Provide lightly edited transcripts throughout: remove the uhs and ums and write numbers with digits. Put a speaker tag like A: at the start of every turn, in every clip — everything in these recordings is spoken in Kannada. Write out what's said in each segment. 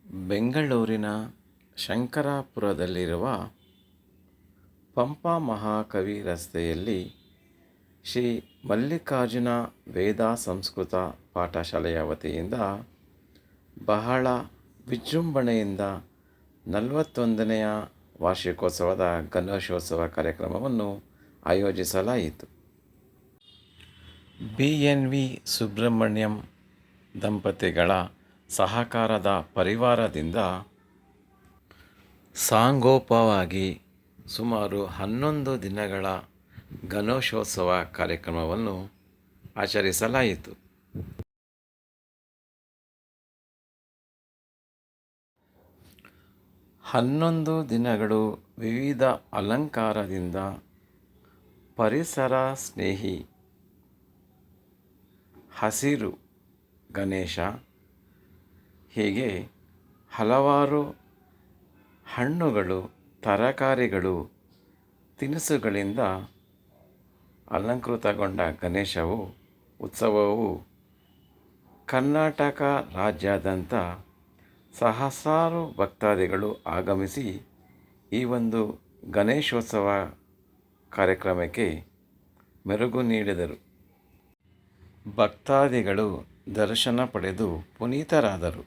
A: ಬೆಂಗಳೂರಿನ ಶಂಕರಾಪುರದಲ್ಲಿರುವ ಪಂಪ ಮಹಾಕವಿ ರಸ್ತೆಯಲ್ಲಿ ಶ್ರೀ ಮಲ್ಲಿಕಾರ್ಜುನ ವೇದ ಸಂಸ್ಕೃತ ಪಾಠಶಾಲೆಯ ವತಿಯಿಂದ ಬಹಳ ವಿಜೃಂಭಣೆಯಿಂದ 41ನೇ ವಾರ್ಷಿಕೋತ್ಸವದ ಗಣೇಶೋತ್ಸವ ಕಾರ್ಯಕ್ರಮವನ್ನು ಆಯೋಜಿಸಲಾಯಿತು. BNV ಸುಬ್ರಹ್ಮಣ್ಯಂ ದಂಪತಿಗಳ ಸಹಕಾರದ ಪರಿವಾರದಿಂದ ಸಾಂಗೋಪವಾಗಿ ಸುಮಾರು 11 ದಿನಗಳ ಗಣೇಶೋತ್ಸವ ಕಾರ್ಯಕ್ರಮವನ್ನು ಆಚರಿಸಲಾಯಿತು. ಹನ್ನೊಂದು ದಿನಗಳು ವಿವಿಧ ಅಲಂಕಾರದಿಂದ ಪರಿಸರ ಸ್ನೇಹಿ ಹಸಿರು ಗಣೇಶ, ಹೀಗೆ ಹಲವಾರು ಹಣ್ಣುಗಳು, ತರಕಾರಿಗಳು, ತಿನಿಸುಗಳಿಂದ ಅಲಂಕೃತಗೊಂಡ ಗಣೇಶವು ಉತ್ಸವವು ಕರ್ನಾಟಕ ರಾಜ್ಯಾದ್ಯಂತ ಸಹಸ್ರಾರು ಭಕ್ತಾದಿಗಳು ಆಗಮಿಸಿ ಈ ಒಂದು ಗಣೇಶೋತ್ಸವ ಕಾರ್ಯಕ್ರಮಕ್ಕೆ ಮೆರುಗು ನೀಡಿದರು. ಭಕ್ತಾದಿಗಳು ದರ್ಶನ ಪಡೆದು ಪುನೀತರಾದರು.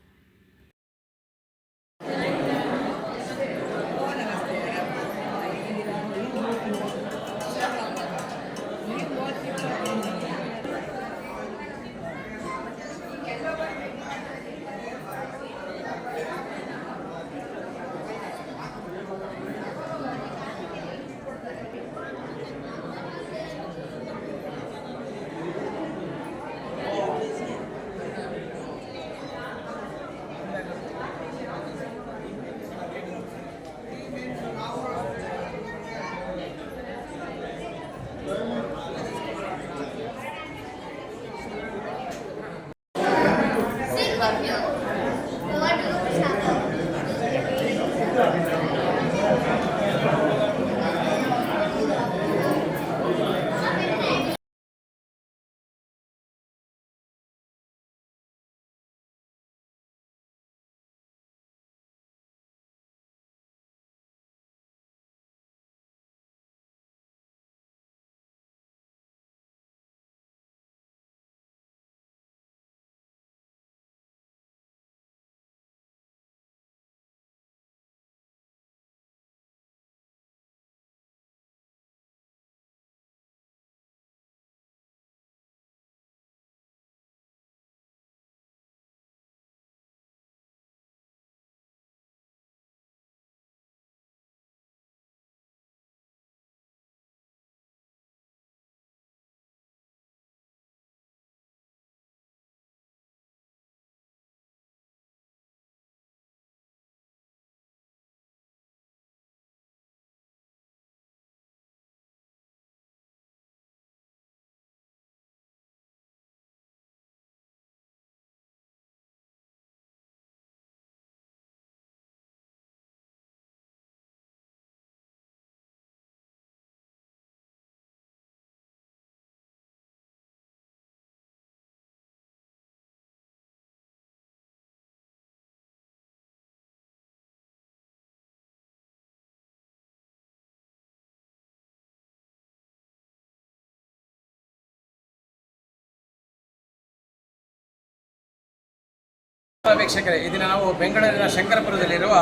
B: ವೀಕ್ಷಕರೇ, ಈ ದಿನ ನಾವು ಬೆಂಗಳೂರಿನ ಶಂಕರಪುರದಲ್ಲಿರುವ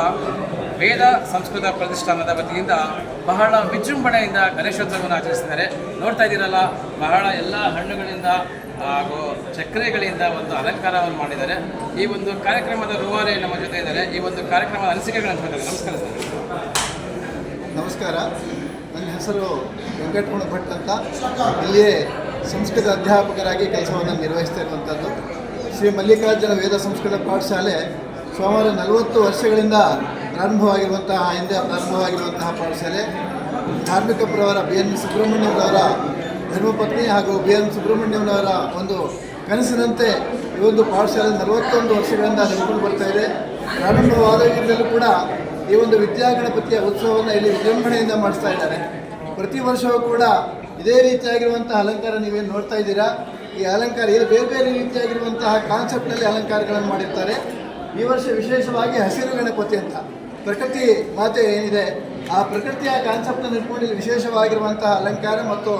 B: ವೇದ ಸಂಸ್ಕೃತ ಪ್ರತಿಷ್ಠಾನದ ವತಿಯಿಂದ ಬಹಳ ವಿಜೃಂಭಣೆಯಿಂದ ಗಣೇಶೋತ್ಸವವನ್ನು ಆಚರಿಸಿದ್ದಾರೆ. ನೋಡ್ತಾ ಇದ್ದೀರಲ್ಲ, ಬಹಳ ಎಲ್ಲ ಹಣ್ಣುಗಳಿಂದ ಹಾಗೂ ಚಕ್ರೆಗಳಿಂದ ಒಂದು ಅಲಂಕಾರವನ್ನು ಮಾಡಿದ್ದಾರೆ. ಈ ಒಂದು ಕಾರ್ಯಕ್ರಮದ ರೂವಾರಿ ನಮ್ಮ ಜೊತೆ ಇದ್ದಾರೆ. ಈ ಒಂದು ಕಾರ್ಯಕ್ರಮದ ಅನಿಸಿಕೆಗಳನ್ನು ಹೇಳ್ತಾರೆ. ನಮಸ್ಕಾರ ಸರ್.
C: ನಮಸ್ಕಾರ. ನನ್ನ ಹೆಸರು ವೆಂಕಟರಮಣ ಭಟ್ ಅಂತ. ಇಲ್ಲಿಯೇ ಸಂಸ್ಕೃತ ಅಧ್ಯಾಪಕರಾಗಿ ಕೆಲಸವನ್ನು ನಿರ್ವಹಿಸ್ತಾ ಇರುವಂಥದ್ದು. ಶ್ರೀ ಮಲ್ಲಿಕಾರ್ಜುನ ವೇದ ಸಂಸ್ಕೃತ ಪಾಠಶಾಲೆ ಸುಮಾರು 40 ವರ್ಷಗಳಿಂದ ಹಿಂದೆ ಪ್ರಾರಂಭವಾಗಿರುವಂತಹ ಪಾಠಶಾಲೆ. ಧಾರ್ಮಿಕ ಪ್ರವರ BN ಸುಬ್ರಹ್ಮಣ್ಯಂರವರ ಧರ್ಮಪತ್ನಿ ಹಾಗೂ BN ಸುಬ್ರಹ್ಮಣ್ಯಂರವರ ಒಂದು ಕನಸಿನಂತೆ ಈ ಒಂದು ಪಾಠಶಾಲೆ 41 ವರ್ಷಗಳಿಂದ ನಡೆದುಕೊಂಡು ಬರ್ತಾ ಇದೆ. ಪ್ರಾರಂಭವಾದಾಗಿದ್ದಲೂ ಕೂಡ ಈ ಒಂದು ವಿದ್ಯಾಗಣಪತಿಯ ಉತ್ಸವವನ್ನು ಇಲ್ಲಿ ವಿಜೃಂಭಣೆಯಿಂದ ಮಾಡಿಸ್ತಾ ಇದ್ದಾರೆ. ಪ್ರತಿ ವರ್ಷವೂ ಕೂಡ ಇದೇ ರೀತಿಯಾಗಿರುವಂತಹ ಅಲಂಕಾರ ನೀವೇನು ನೋಡ್ತಾ ಇದ್ದೀರಾ. ಈ ಅಲಂಕಾರ ಇದು ಬೇರೆ ಬೇರೆ ರೀತಿಯಾಗಿರುವಂತಹ ಕಾನ್ಸೆಪ್ಟ್ನಲ್ಲಿ ಅಲಂಕಾರಗಳನ್ನು ಮಾಡಿರ್ತಾರೆ. ಈ ವರ್ಷ ವಿಶೇಷವಾಗಿ ಹಸಿರು ಗಣಪತಿ ಅಂತ ಪ್ರಕೃತಿ ಮಾತೆ ಏನಿದೆ ಆ ಪ್ರಕೃತಿಯ ಕಾನ್ಸೆಪ್ಟನ್ನು ಇಟ್ಕೊಂಡು ಇಲ್ಲಿ ವಿಶೇಷವಾಗಿರುವಂತಹ ಅಲಂಕಾರ ಮತ್ತು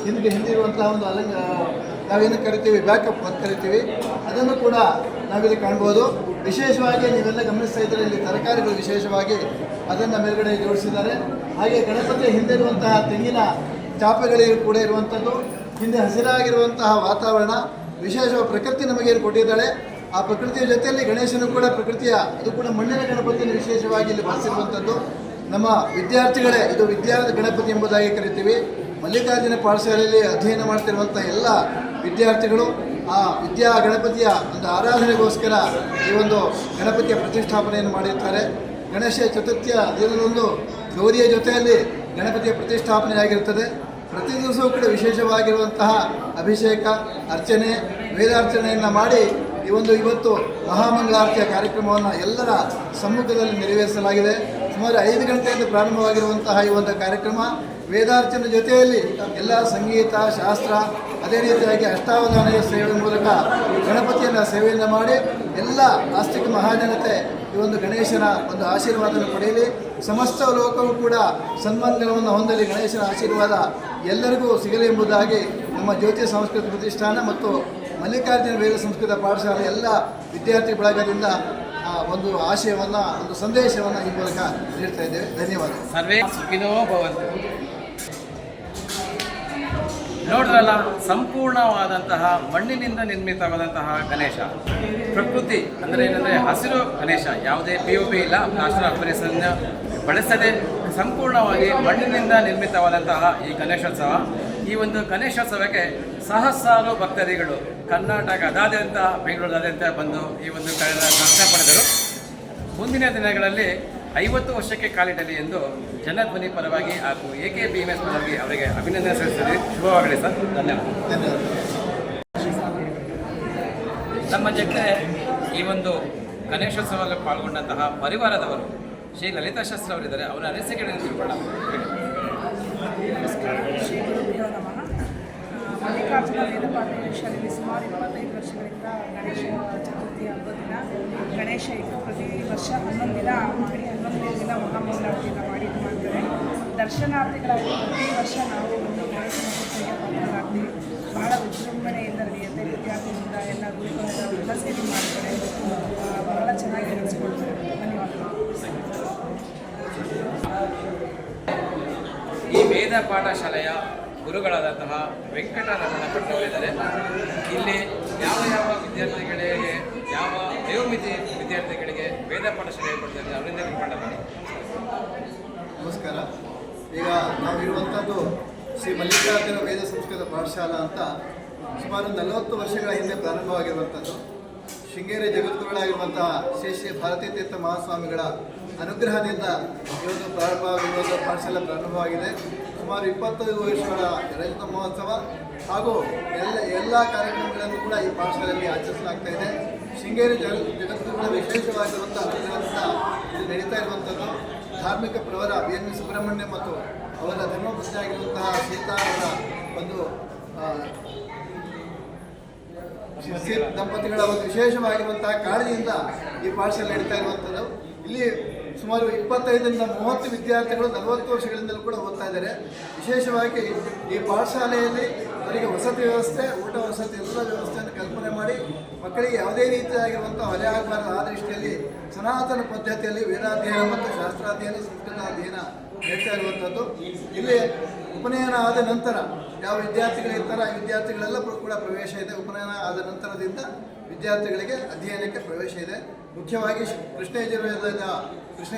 C: ಹಿಂದಿರುವಂತಹ ಒಂದು ನಾವೇನು ಕರಿತೀವಿ ಬ್ಯಾಕಪ್ ಅಂತ ಕರಿತೀವಿ, ಅದನ್ನು ಕೂಡ ನಾವಿಲ್ಲಿ ಕಾಣ್ಬೋದು. ವಿಶೇಷವಾಗಿ ನೀವೆಲ್ಲ ಗಮನಿಸ್ತಾ ಇದ್ದರೆ ಇಲ್ಲಿ ತರಕಾರಿಗಳು ವಿಶೇಷವಾಗಿ ಅದನ್ನು ಮೇಲ್ಗಡೆ ಜೋಡಿಸಿದ್ದಾರೆ. ಹಾಗೆ ಗಣಪತಿಯ ಹಿಂದೆ ಇರುವಂತಹ ತೆಂಗಿನ ಚಾಪೆಗಳಿಗೆ ಕೂಡ ಇರುವಂಥದ್ದು, ಹಿಂದೆ ಹಸಿರಾಗಿರುವಂತಹ ವಾತಾವರಣ, ವಿಶೇಷವಾಗಿ ಪ್ರಕೃತಿ ನಮಗೆ ಕೊಟ್ಟಿದ್ದಾಳೆ. ಆ ಪ್ರಕೃತಿಯ ಜೊತೆಯಲ್ಲಿ ಗಣೇಶನು ಕೂಡ ಪ್ರಕೃತಿಯ, ಅದು ಕೂಡ ಮಣ್ಣಿನ ಗಣಪತಿಯನ್ನು ವಿಶೇಷವಾಗಿ ಇಲ್ಲಿ ಬಳಸಿರುವಂಥದ್ದು. ನಮ್ಮ ವಿದ್ಯಾರ್ಥಿಗಳೇ ಇದು ಗಣಪತಿ ಎಂಬುದಾಗಿ ಕರಿತೀವಿ. ಮಲ್ಲಿಕಾರ್ಜುನ ಪಾಠಶಾಲೆಯಲ್ಲಿ ಅಧ್ಯಯನ ಮಾಡ್ತಿರುವಂಥ ಎಲ್ಲ ವಿದ್ಯಾರ್ಥಿಗಳು ಆ ಗಣಪತಿಯ ಒಂದು ಆರಾಧನೆಗೋಸ್ಕರ ಈ ಒಂದು ಗಣಪತಿಯ ಪ್ರತಿಷ್ಠಾಪನೆಯನ್ನು ಮಾಡಿರ್ತಾರೆ. ಗಣೇಶ ಚತುರ್ಥಿಯ ದಿನದಂದು ಗೌರಿಯ ಜೊತೆಯಲ್ಲಿ ಗಣಪತಿಯ ಪ್ರತಿಷ್ಠಾಪನೆಯಾಗಿರುತ್ತದೆ. ಪ್ರತಿ ದಿವಸವೂ ಕೂಡ ವಿಶೇಷವಾಗಿರುವಂತಹ ಅಭಿಷೇಕ, ಅರ್ಚನೆ, ವೇದಾರ್ಚನೆಯನ್ನು ಮಾಡಿ ಇವತ್ತು ಮಹಾಮಂಗಳಾರತಿಯ ಕಾರ್ಯಕ್ರಮವನ್ನು ಎಲ್ಲರ ಸಮ್ಮುಖದಲ್ಲಿ ನೆರವೇರಿಸಲಾಗಿದೆ. ಸುಮಾರು 5 ಗಂಟೆಯಿಂದ ಪ್ರಾರಂಭವಾಗಿರುವಂತಹ ಈ ಒಂದು ಕಾರ್ಯಕ್ರಮ ವೇದಾರ್ಚನೆ ಜೊತೆಯಲ್ಲಿ ಎಲ್ಲ ಸಂಗೀತ, ಶಾಸ್ತ್ರ, ಅದೇ ರೀತಿಯಾಗಿ ಅಷ್ಟಾವಧಾನದ ಸೇವೆ ಮೂಲಕ ಗಣಪತಿಯನ್ನು ಸೇವೆಯನ್ನು ಮಾಡಿ ಎಲ್ಲ ಆಸ್ತಿಕ ಮಹಾಜನತೆ ಈ ಒಂದು ಗಣೇಶನ ಒಂದು ಆಶೀರ್ವಾದವನ್ನು ಪಡೆಯಲಿ. ಸಮಸ್ತ ಲೋಕವೂ ಕೂಡ ಸನ್ಮಾನಗಳನ್ನು ಹೊಂದಲಿ. ಗಣೇಶನ ಆಶೀರ್ವಾದ ಎಲ್ಲರಿಗೂ ಸಿಗಲಿ ಎಂಬುದಾಗಿ ನಮ್ಮ ಜ್ಯೋತಿ ಸಂಸ್ಕೃತ ಪ್ರತಿಷ್ಠಾನ ಮತ್ತು ಮಲ್ಲಿಕಾರ್ಜುನ ವೇದ ಸಂಸ್ಕೃತ ಪಾಠಶಾಲೆ ಎಲ್ಲ ವಿದ್ಯಾರ್ಥಿ ಬಳಗದಿಂದ ಒಂದು ಆಶಯವನ್ನು, ಒಂದು ಸಂದೇಶವನ್ನು ಈ ಮೂಲಕ ನೀಡ್ತಾ ಇದ್ದೇವೆ. ಧನ್ಯವಾದ.
B: ಸರ್ವೇ ಸುಖಿನೋ ಭವಂತು. ನೋಡಿದ್ರಲ್ಲ, ಸಂಪೂರ್ಣವಾದಂತಹ ಮಣ್ಣಿನಿಂದ ನಿರ್ಮಿತವಾದಂತಹ ಗಣೇಶ. ಪ್ರಕೃತಿ ಅಂದರೆ ಏನಂದರೆ ಹಸಿರು ಗಣೇಶ, ಯಾವುದೇ POP ಇಲ್ಲ, ಪ್ಲಾಸ್ಟರ್ ಆಫ್ ಪ್ಯಾರಿಸನ್ನು ಬಳಸದೆ ಸಂಪೂರ್ಣವಾಗಿ ಮಣ್ಣಿನಿಂದ ನಿರ್ಮಿತವಾದಂತಹ ಈ ಗಣೇಶೋತ್ಸವ. ಈ ಒಂದು ಗಣೇಶೋತ್ಸವಕ್ಕೆ ಸಹಸ್ರಾರು ಭಕ್ತಾದಿಗಳು ಕರ್ನಾಟಕದಾದ್ಯಂತ, ಬೆಂಗಳೂರಾದ್ಯಂತ ಬಂದು ಈ ಒಂದು ದರ್ಶನ ಪಡೆದರು. ಮುಂದಿನ ದಿನಗಳಲ್ಲಿ 50 ವರ್ಷಕ್ಕೆ ಕಾಲಿಡಲಿ ಎಂದು ಜನಧ್ವನಿ ಪರವಾಗಿ ಹಾಗೂ AKBMS ಪರವಾಗಿ ಅವರಿಗೆ ಅಭಿನಂದನೆ ಸಲ್ಲಿಸಿದೆ. ಶುಭವಾಗಲಿ ಸರ್. ಧನ್ಯವಾದ. ನಮ್ಮ ಜೊತೆ ಈ ಒಂದು ಗಣೇಶೋತ್ಸವದಲ್ಲಿ ಪಾಲ್ಗೊಂಡಂತಹ ಪರಿವಾರದವರು ಶ್ರೀ ಲಲಿತಾ ಶಾಸ್ತ್ರಿ ಅವರಿದ್ದಾರೆ. ಅವರ ಅನಿಸಿಕೆಗಳನ್ನು ತಿಳ್ಕೊಳ್ಳೋಣ.
D: ಮಲ್ಲಿಕಾರ್ಜುನ ವೇದ ಪಾಠಶಾಲೆಯಲ್ಲಿ ಸುಮಾರು 25 ವರ್ಷಗಳಿಂದ ಗಣೇಶ ಚತುರ್ಥಿ ಹಬ್ಬದ ದಿನ ಗಣೇಶ ಇಟ್ಟು ಪ್ರತಿ ವರ್ಷ 11 ದಿನ ಮಾಡಿ 11ನೇ ದಿನ ಮಹಾಮಂಗಳಾರತಿಯನ್ನು ಮಾಡ್ತಾರೆ. ದರ್ಶನಾರ್ಥಿಗಳಾಗಿ ಪ್ರತಿ ವರ್ಷ ನಾವು ಒಂದು ಗಣೇಶನ ಪೂಜೆಗೆ ಪಾಲ್ಗೊಳ್ಳಾಗ್ತೀವಿ. ಬಹಳ ವಿಜೃಂಭಣೆಯಿಂದ ನಡೆಯುತ್ತೆ. ವಿದ್ಯಾರ್ಥಿಗಳಿಂದ ಎಲ್ಲ ಗುರುಗಳಿಂದ ಸೇವೆ ಮಾಡ್ತಾರೆ. ಬಹಳ ಚೆನ್ನಾಗಿ ನಡೆಸ್ಕೊಳ್ತಾರೆ. ಧನ್ಯವಾದಗಳು.
B: ಈ ವೇದ ಪಾಠಶಾಲೆಯ ಗುರುಗಳಾದಂತಹ ವೆಂಕಟರಮಣ ಭಟ್ಟವರಿದ್ದಾರೆ. ಇಲ್ಲಿ ಯಾವ ವಿದ್ಯಾರ್ಥಿಗಳಿಗೆ, ಯಾವ ವಯೋಮಿತಿ ವಿದ್ಯಾರ್ಥಿಗಳಿಗೆ ವೇದ ಪಾಠಶಾಲೆ ಹೇಳ್ಕೊಡ್ತಾರೆ, ಅವರಿಂದ ತಿಳ್ಕೊಂಡ ಮಾಡಿ.
C: ನಮಸ್ಕಾರ. ಈಗ ನಾವಿರುವಂಥದ್ದು ಶ್ರೀ ಮಲ್ಲಿಕಾರ್ಜುನ ವೇದ ಸಂಸ್ಕೃತ ಪಾಠಶಾಲಾ ಅಂತ ಸುಮಾರು 40 ವರ್ಷಗಳ ಹಿಂದೆ ಪ್ರಾರಂಭವಾಗಿರುವಂಥದ್ದು. ಶೃಂಗೇರಿ ಜಗದ್ಗುರುಗಳಾಗಿರುವಂತಹ ಶ್ರೀ ಶ್ರೀ ಭಾರತೀ ತೀರ್ಥ ಮಹಾಸ್ವಾಮಿಗಳ ಅನುಗ್ರಹದಿಂದ ಇವತ್ತು ಪಾಠಶಾಲೆ ಪ್ರಾರಂಭವಾಗಿದೆ. ಸುಮಾರು 25 ವರ್ಷಗಳ ರಜತ ಮಹೋತ್ಸವ ಹಾಗೂ ಎಲ್ಲ ಕಾರ್ಯಕ್ರಮಗಳನ್ನು ಕೂಡ ಈ ಪಾಠಶಾಲೆಯಲ್ಲಿ ಆಚರಿಸಲಾಗ್ತಾ ಇದೆ. ಶೃಂಗೇರಿ ಜಗದ್ಗುರುಗಳ ವಿಶೇಷವಾಗಿರುವಂಥ ಅನುಗ್ರಹದಿಂದ ಇದು ನಡೀತಾ ಇರುವಂಥದ್ದು. ಧಾರ್ಮಿಕ ಪ್ರವರ BN ಸುಬ್ರಹ್ಮಣ್ಯ ಮತ್ತು ಅವರ ಧರ್ಮಪತ್ನಿ ಆಗಿರುವಂತಹ ಸೀತಾ ಅವರ ಒಂದು ದಂಪತಿಗಳ ಒಂದು ವಿಶೇಷವಾಗಿರುವಂತಹ ಕಾಳಜಿಯಿಂದ ಈ ಪಾಠಶಾಲೆ ನಡೀತಾ ಇರುವಂಥದ್ದು. ಇಲ್ಲಿ ಸುಮಾರು 25ರಿಂದ 30 ವಿದ್ಯಾರ್ಥಿಗಳು 40 ವರ್ಷಗಳಿಂದಲೂ ಕೂಡ ಓದ್ತಾ ಇದ್ದಾರೆ. ವಿಶೇಷವಾಗಿ ಈ ಪಾಠಶಾಲೆಯಲ್ಲಿ ಅವರಿಗೆ ವಸತಿ ವ್ಯವಸ್ಥೆ, ಊಟ ವಸತಿ ಎಲ್ಲ ವ್ಯವಸ್ಥೆಯನ್ನು ಕಲ್ಪನೆ ಮಾಡಿ ಮಕ್ಕಳಿಗೆ ಯಾವುದೇ ರೀತಿಯಾಗಿರುವಂಥ ಹೊರೆ ಆಗಬಾರದು ಆ ದೃಷ್ಟಿಯಲ್ಲಿ ಸನಾತನ ಪದ್ಧತಿಯಲ್ಲಿ ವೇದಾಧ್ಯಯನ ಮತ್ತು ಶಾಸ್ತ್ರಾಧ್ಯಯನ, ಸಂಸ್ಕೃತ ಅಧ್ಯಯನ ಹೇಳ್ತಾ ಇರುವಂಥದ್ದು. ಇಲ್ಲಿ ಉಪನಯನ ಆದ ನಂತರ ಯಾವ ವಿದ್ಯಾರ್ಥಿಗಳಿರ್ತಾರೆ ಆ ವಿದ್ಯಾರ್ಥಿಗಳೆಲ್ಲರೂ ಕೂಡ ಪ್ರವೇಶ ಇದೆ. ಉಪನಯನ ಆದ ನಂತರದಿಂದ ವಿದ್ಯಾರ್ಥಿಗಳಿಗೆ ಅಧ್ಯಯನಕ್ಕೆ ಪ್ರವೇಶ ಇದೆ. ಮುಖ್ಯವಾಗಿ ಕೃಷ್ಣ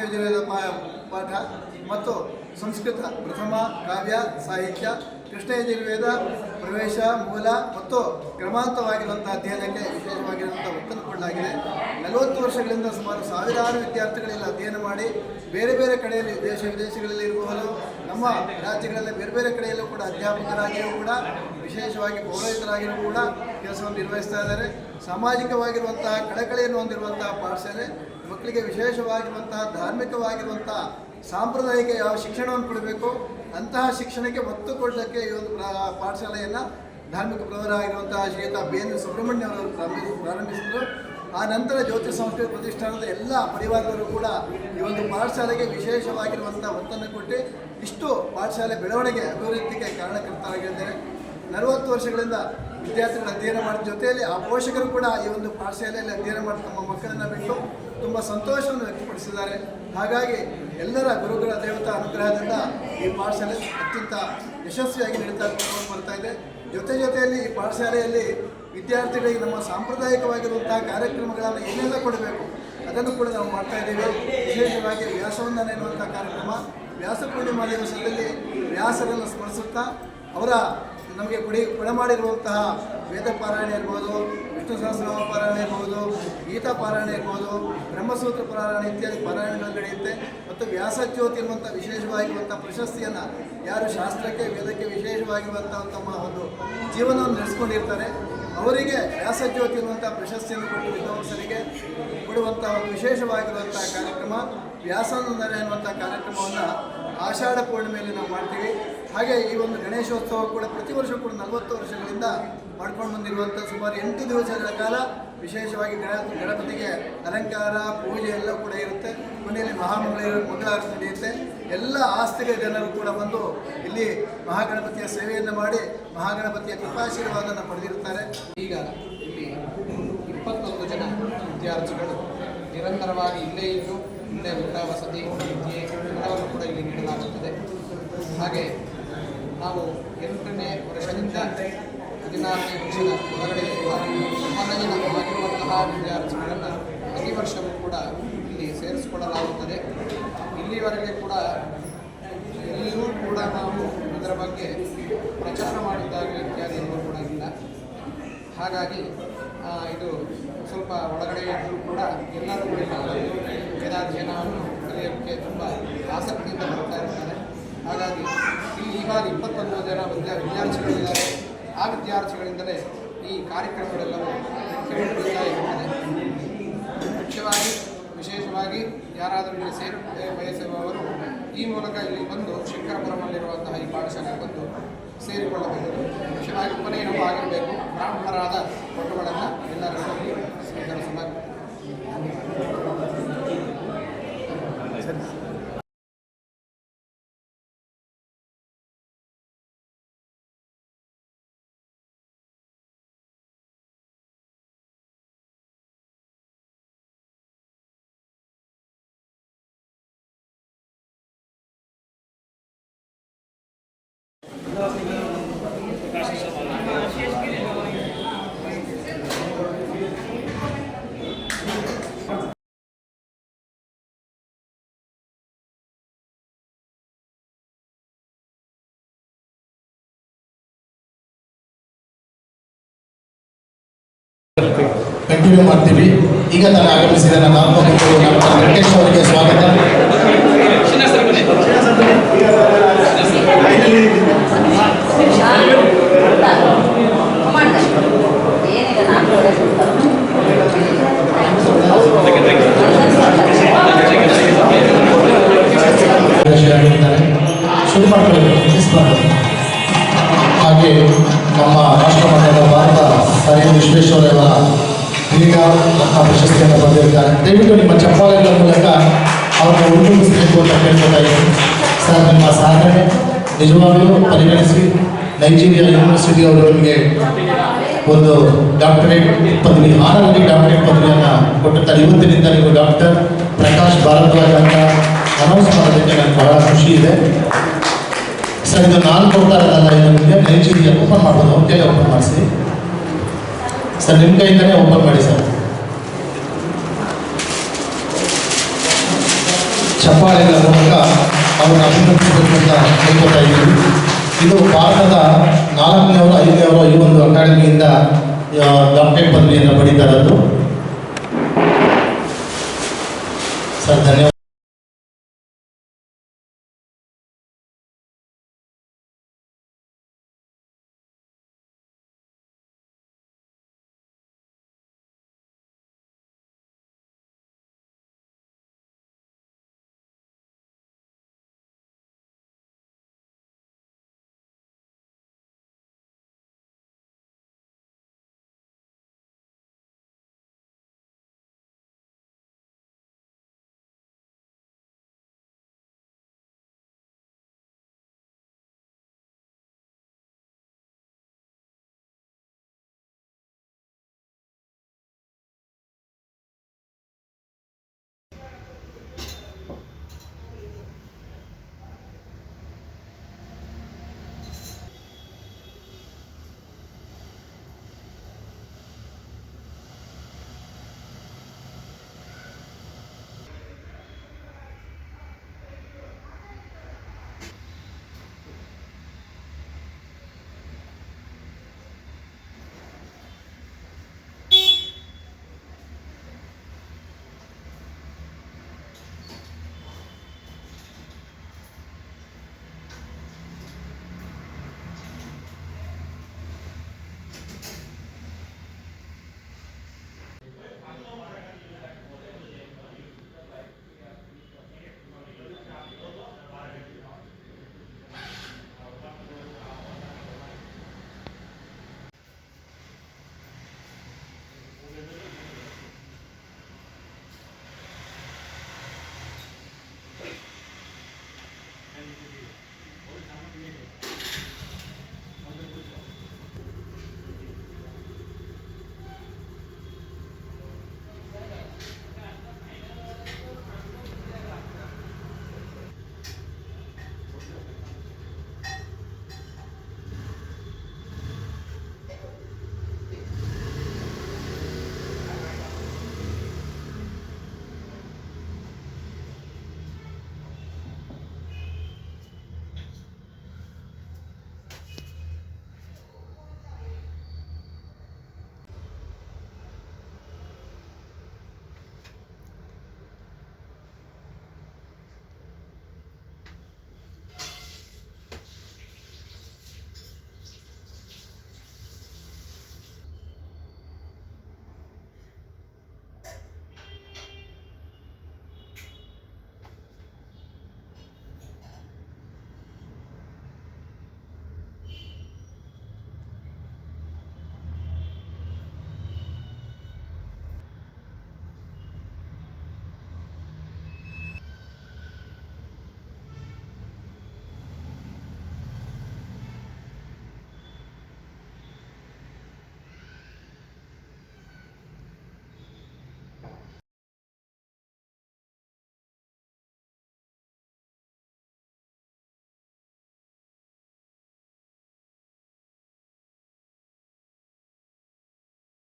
C: ಯಜುರ್ವೇದ ಪಾಠ ಮತ್ತು ಸಂಸ್ಕೃತ ಪ್ರಥಮ, ಕಾವ್ಯ, ಸಾಹಿತ್ಯ, ಕೃಷ್ಣ ಯಜುರ್ವೇದ ಪ್ರವೇಶ, ಮೂಲ ಮತ್ತು ಕ್ರಮಾಂತವಾಗಿರುವಂಥ ಅಧ್ಯಯನಕ್ಕೆ ವಿಶೇಷವಾಗಿರುವಂಥ ಒತ್ತನ್ನು ಕೊಡಲಾಗಿದೆ. 40 ವರ್ಷಗಳಿಂದ ಸುಮಾರು ಸಾವಿರಾರು ವಿದ್ಯಾರ್ಥಿಗಳೆಲ್ಲ ಅಧ್ಯಯನ ಮಾಡಿ ಬೇರೆ ಬೇರೆ ಕಡೆಯಲ್ಲಿ ದೇಶ ವಿದೇಶಗಳಲ್ಲಿ ಇರಬಹುದು, ನಮ್ಮ ರಾಜ್ಯಗಳಲ್ಲಿ ಬೇರೆ ಬೇರೆ ಕಡೆಯಲ್ಲೂ ಕೂಡ ಅಧ್ಯಾಪಕರಾಗಿಯೂ ಕೂಡ, ವಿಶೇಷವಾಗಿ ಪೌರೋಹಿತರಾಗಿಯೂ ಕೂಡ ಕೆಲಸವನ್ನು ನಿರ್ವಹಿಸ್ತಾ ಇದ್ದಾರೆ. ಸಾಮಾಜಿಕವಾಗಿರುವಂತಹ ಕಳಕಳಿಯನ್ನು ಹೊಂದಿರುವಂತಹ ಪಾಠಶಾಲೆ ಮಕ್ಕಳಿಗೆ ವಿಶೇಷವಾಗಿರುವಂತಹ ಧಾರ್ಮಿಕವಾಗಿರುವಂತಹ ಸಾಂಪ್ರದಾಯಿಕ ಯಾವ ಶಿಕ್ಷಣವನ್ನು ಕೊಡಬೇಕು ಅಂತಹ ಶಿಕ್ಷಣಕ್ಕೆ ಒತ್ತು ಕೊಡಲಿಕ್ಕೆ ಈ ಒಂದು ಪಾಠಶಾಲೆಯನ್ನು ಧಾರ್ಮಿಕ ಪ್ರವರ ಆಗಿರುವಂತಹ ಶ್ರೀಯುತ BN ಸುಬ್ರಹ್ಮಣ್ಯ ಅವರು ಪ್ರಾರಂಭಿಸಿದರು. ಆ ನಂತರ ಜ್ಯೋತಿ ಸಂಸ್ಕೃತಿ ಪ್ರತಿಷ್ಠಾನದ ಎಲ್ಲ ಪರಿವಾರದವರು ಕೂಡ ಈ ಒಂದು ಪಾಠಶಾಲೆಗೆ ವಿಶೇಷವಾಗಿರುವಂಥ ಒತ್ತನ್ನು ಕೊಟ್ಟು ಇಷ್ಟು ಪಾಠಶಾಲೆ ಬೆಳವಣಿಗೆ ಅಭಿವೃದ್ಧಿಗೆ ಕಾರಣಕರ್ತರಾಗಿದ್ದಾರೆ. 40 ವರ್ಷಗಳಿಂದ ವಿದ್ಯಾರ್ಥಿಗಳು ಅಧ್ಯಯನ ಮಾಡಿದ ಜೊತೆಯಲ್ಲಿ ಆ ಪೋಷಕರು ಕೂಡ ಈ ಒಂದು ಪಾಠಶಾಲೆಯಲ್ಲಿ ಅಧ್ಯಯನ ಮಾಡಿ ತಮ್ಮ ಮಕ್ಕಳನ್ನು ಬಿಟ್ಟು ತುಂಬ ಸಂತೋಷವನ್ನು ವ್ಯಕ್ತಪಡಿಸಿದ್ದಾರೆ. ಹಾಗಾಗಿ ಎಲ್ಲರ ಗುರುಗಳ ದೇವತಾ ಅನುಗ್ರಹದಿಂದ ಈ ಪಾಠಶಾಲೆ ಅತ್ಯಂತ ಯಶಸ್ವಿಯಾಗಿ ನಡೀತಾ ಬರ್ತಾ ಇದೆ. ಜೊತೆಯಲ್ಲಿ ಈ ಪಾಠಶಾಲೆಯಲ್ಲಿ ವಿದ್ಯಾರ್ಥಿಗಳಿಗೆ ನಮ್ಮ ಸಾಂಪ್ರದಾಯಿಕವಾಗಿರುವಂತಹ ಕಾರ್ಯಕ್ರಮಗಳನ್ನು ಏನೆಲ್ಲ ಕೊಡಬೇಕು ಅದನ್ನು ಕೂಡ ನಾವು ಮಾಡ್ತಾ ಇದ್ದೀವಿ. ವಿಶೇಷವಾಗಿ ವ್ಯಾಸವಂದನ ಎನ್ನುವಂಥ ಕಾರ್ಯಕ್ರಮ, ವ್ಯಾಸ ಪೂರ್ಣಿಮಾ ದಿವಸದಲ್ಲಿ ವ್ಯಾಸರನ್ನು ಸ್ಮರಿಸುತ್ತಾ ಅವರ ನಮಗೆ ಕೊಡಮಾಡಿರುವಂತಹ ವೇದ ಪಾರಾಯಣ ಇರ್ಬೋದು, ವಿಷ್ಣು ಸಹಸ್ರನಾಮ ಪಾರಾಯಣ ಇರ್ಬೋದು, ಗೀತಾ ಪಾರಾಯಣ ಇರ್ಬೋದು, ಬ್ರಹ್ಮಸೂತ್ರ ಪಾರಾಯಣ ಇತ್ಯಾದಿ ಪಾರಾಯಣಗಳು ನಡೆಯುತ್ತೆ. ಮತ್ತು ವ್ಯಾಸಜ್ಯೋತಿ ಎನ್ನುವಂಥ ವಿಶೇಷವಾಗಿರುವಂಥ ಪ್ರಶಸ್ತಿಯನ್ನು ಯಾರು ಶಾಸ್ತ್ರಕ್ಕೆ ವೇದಕ್ಕೆ ವಿಶೇಷವಾಗಿರುವಂಥ ತಮ್ಮ ಒಂದು ಜೀವನವನ್ನು ನಡೆಸ್ಕೊಂಡಿರ್ತಾರೆ ಅವರಿಗೆ ವ್ಯಾಸಜ್ಯೋತಿ ಎನ್ನುವಂಥ ಪ್ರಶಸ್ತಿಯನ್ನು ಕೊಟ್ಟು ವಿದ್ವಾಂಸರಿಗೆ ಕೊಡುವಂಥ ಒಂದು ವಿಶೇಷವಾಗಿರುವಂಥ ಕಾರ್ಯಕ್ರಮ ವ್ಯಾಸಂದನ ಎನ್ನುವಂಥ ಕಾರ್ಯಕ್ರಮವನ್ನು ಆಷಾಢ ಪೂರ್ಣಿಮೆಯಲ್ಲಿ ನಾವು ಮಾಡ್ತೀವಿ. ಹಾಗೆ ಈ ಒಂದು ಗಣೇಶೋತ್ಸವ ಕೂಡ ಪ್ರತಿ ವರ್ಷ ಕೂಡ 40 ವರ್ಷಗಳಿಂದ ಮಾಡ್ಕೊಂಡು ಬಂದಿರುವಂಥ ಸುಮಾರು 8 ದಿವಸಗಳ ಕಾಲ ವಿಶೇಷವಾಗಿ ಗಣಪತಿಗೆ ಅಲಂಕಾರ ಪೂಜೆ ಎಲ್ಲ ಕೂಡ ಇರುತ್ತೆ. ಮನೆಯಲ್ಲಿ ಮಂಗಳಾರತಿ ನಡೆಯುತ್ತೆ. ಎಲ್ಲ ಆಸ್ತಿಕ ಜನರು ಕೂಡ ಬಂದು ಇಲ್ಲಿ ಮಹಾಗಣಪತಿಯ ಸೇವೆಯನ್ನು ಮಾಡಿ ಮಹಾಗಣಪತಿಯ ಕೃಪಾಶೀರ್ವಾದವನ್ನು ಪಡೆದಿರುತ್ತಾರೆ.
E: ಈಗ ಇಲ್ಲಿ 21 ಜನ ವಿದ್ಯಾರ್ಥಿಗಳು ನಿರಂತರವಾಗಿ ಇಲ್ಲೇ ಇದ್ದು ಇಲ್ಲೇ ಊಟ ವಸತಿ ವಿದ್ಯೆ ಎಲ್ಲವನ್ನು ಕೂಡ ಇಲ್ಲಿ ನೀಡಲಾಗುತ್ತದೆ. ಹಾಗೆ ನಾವು 8ನೇ ವರ್ಷದಿಂದ 16ನೇ ವರ್ಷದ ಒಳಗಡೆ ಇರುವ ಆಗಿರುವಂತಹ ವಿದ್ಯಾರ್ಥಿಗಳನ್ನು ಪ್ರತಿ ವರ್ಷವೂ ಕೂಡ ಇಲ್ಲಿ ಸೇರಿಸಿಕೊಳ್ಳಲಾಗುತ್ತದೆ. ಇಲ್ಲಿವರೆಗೆ ಕೂಡ ಎಲ್ಲೂ ಕೂಡ ನಾವು ಇದರ ಬಗ್ಗೆ ಪ್ರಚಾರ ಮಾಡಿದ್ದಾಗಿ ಇತ್ಯಾದಿ ಎಲ್ಲೂ ಕೂಡ ಇಲ್ಲ. ಹಾಗಾಗಿ ಇದು ಸ್ವಲ್ಪ ಒಳಗಡೆ ಇದ್ದರೂ ಕೂಡ ಎಲ್ಲರೂ ಕೂಡ ವೇದಾಧ್ಯಯನವನ್ನು ಕಲಿಯೋಕ್ಕೆ ತುಂಬ ಆಸಕ್ತಿಯಿಂದ ಬರ್ತಾ ಇರ್ತಾರೆ. ಹಾಗಾಗಿ ಇಲ್ಲಿ ಇವಾಗ 21 ಜನ ವಿದ್ಯಾರ್ಥಿಗಳಿದ್ದಾರೆ. ಆ ವಿದ್ಯಾರ್ಥಿಗಳಿಂದಲೇ ಈ ಕಾರ್ಯಕ್ರಮಗಳೆಲ್ಲವೂ ಮುಖ್ಯಗೊಳ್ಳುತ್ತಾ ಇರುತ್ತದೆ. ಮುಖ್ಯವಾಗಿ ವಿಶೇಷವಾಗಿ ಯಾರಾದರೂ ಇಲ್ಲಿ ಬಯಸುವವರು ಈ ಮೂಲಕ ಇಲ್ಲಿ ಬಂದು ಶಂಕರಪುರಮಲ್ಲಿರುವಂತಹ ಈ ಶಾಲೆಗೆ ಬಂದು ಸೇರಿಕೊಳ್ಳಬಹುದು. ಮುಖ್ಯವಾಗಿ ಉಪನಯನವೂ ಆಗಿರಬೇಕು. ಬ್ರಾಹ್ಮಣರಾದ ಫೋಟೋಗಳನ್ನು ಎಲ್ಲರಿಗೂ ಸ್ವೀಕರಿಸಲಾಗುತ್ತದೆ.
F: ಕಂಟಿನ್ಯೂ ಮಾಡ್ತೀವಿ. ಈಗ ತಾನೇ ಆಗಮಿಸಿದ ನಮ್ಮ ಆತ್ಮಕಥೆಗಳು ಡಾಕ್ಟರ್ ವೆಂಕಟೇಶ್ ಅವರಿಗೆ ಸ್ವಾಗತ. ಶುರು ಮಾಡ್ಕೊಳ್ಳಿ. ಹಾಗೆ ನಮ್ಮ ರಾಷ್ಟ್ರಮಟ್ಟದ ಭಾರತ ಸರ್ ವಿಶ್ವೇಶ್ವರಯ್ಯವರ ಕ್ರೀಡಾ ರತ್ನ ಪ್ರಶಸ್ತಿಯನ್ನು ಪಡೆದಿದ್ದಾರೆ. ದಯವಿಟ್ಟು ನಿಮ್ಮ ಚಪ್ಪಾಳೆಗಳ ಮೂಲಕ ಅವರನ್ನು ಉಡುಗಿಸಬೇಕು ಅಂತ ಕೇಳ್ಕೊತಾ ಇದ್ದೀನಿ. ಸರ್, ನಿಮ್ಮ ಸಾಧನೆ ನಿಜವಾಗಲೂ ಪರಿಗಣಿಸಿ ನೈಜೀರಿಯಾ ಯೂನಿವರ್ಸಿಟಿ ಅವರು ನಿಮಗೆ ಒಂದು ಡಾಕ್ಟರೇಟ್ ಪದವಿ, ಆನರರಿ ಡಾಕ್ಟರೇಟ್ ಪದವಿಯನ್ನು ಕೊಟ್ಟಿರ್ತಾರೆ. ಇವತ್ತಿನಿಂದ ನೀವು ಡಾಕ್ಟರ್ ಪ್ರಕಾಶ್ ಭಾರದ್ವಾಜ್ ಅಂತ ಅನೌನ್ಸ್ ಮಾಡೋದಕ್ಕೆ ನನಗೆ ಬಹಳ ಖುಷಿ ಇದೆ. ಸರ್, ಇದು ನಾನು ಕೊಡ್ತಾ ಇರೋದಲ್ಲ, ಇದು ನಿಮಗೆ ನೈಜೀರಿಯಾ ಓಪನ್ ಮಾಡ್ಬೋದು. ಅವ್ರ ಕೈಲಿ ಓಪನ್ ಮಾಡಿಸಿ ಸರ್, ನಿಮ್ಮ ಕೈಯಿಂದಲೇ ಓಪನ್ ಮಾಡಿ ಸರ್. ಚಪ್ಪಾಳೆಗಳ ಮೂಲಕ ಅವ್ರನ್ನ ಅಭಿನಂದಿಸಬೇಕು ಅಂತ ಹೇಳ್ಕೊತಾ ಇದ್ದೀವಿ. ಇದು ಭಾರತದ 4ನೇ ಅವರು 5ನೇ ಅವರು ಈ ಒಂದು ಅಕಾಡೆಮಿಯಿಂದ ಡಾಕ್ಟರೇಟ್ ಪದವಿಯನ್ನು ಪಡೀತಾ ಇರೋದು. ಸರ್, ಧನ್ಯವಾದ.